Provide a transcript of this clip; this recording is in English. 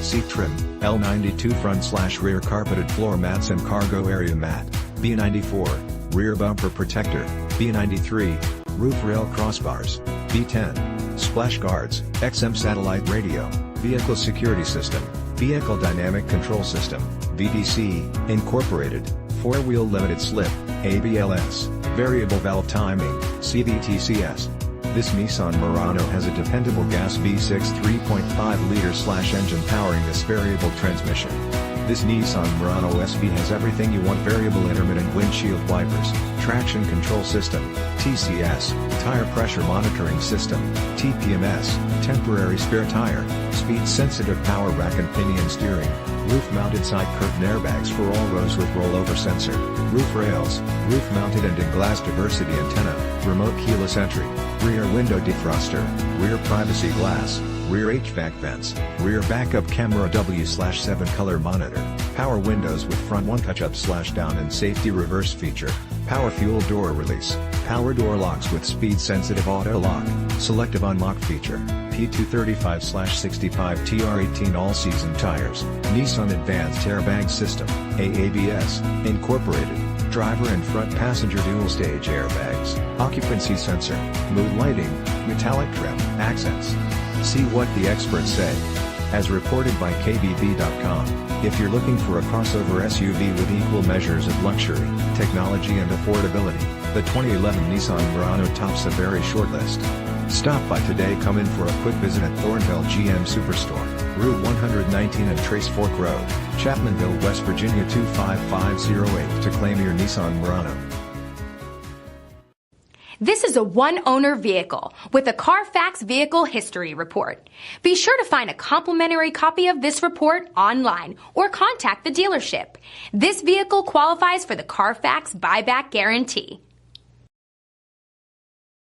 seat trim, L92 front/rear carpeted floor mats and cargo area mat, B94, rear bumper protector, B93, roof rail crossbars, B10, splash guards, XM satellite radio, vehicle security system, vehicle dynamic control system, VDC, incorporated, four-wheel limited slip, ABLS, variable valve timing, CVTCS. This Nissan Murano has a dependable gas V6 3.5-liter/engine powering this variable transmission. This Nissan Murano SV has everything you want: variable intermittent windshield wipers, traction control system, TCS, tire pressure monitoring system, TPMS, temporary spare tire, speed-sensitive power rack and pinion steering, roof-mounted side curtain airbags for all rows with rollover sensor, roof rails, roof-mounted and in-glass diversity antenna, remote keyless entry, rear window defroster, rear privacy glass, rear HVAC vents, rear backup camera W/7 color monitor, power windows with front one touch-up/down and safety reverse feature, power fuel door release, power door locks with speed-sensitive auto lock, selective unlock feature, P235/65 TR18 all-season tires, Nissan Advanced Airbag System, AABS, incorporated, driver and front passenger dual-stage airbags, occupancy sensor, mood lighting, metallic trim, accents. See what the experts say. As reported by KBB.com, if you're looking for a crossover SUV with equal measures of luxury, technology and affordability, the 2011 Nissan Murano tops a very short list. Stop by today. Come in for a quick visit at Thornhill GM Superstore, Route 119 and Trace Fork Road, Chapmanville, West Virginia 25508 to claim your Nissan Murano. This is a one-owner vehicle with a Carfax Vehicle History Report. Be sure to find a complimentary copy of this report online or contact the dealership. This vehicle qualifies for the Carfax Buyback Guarantee.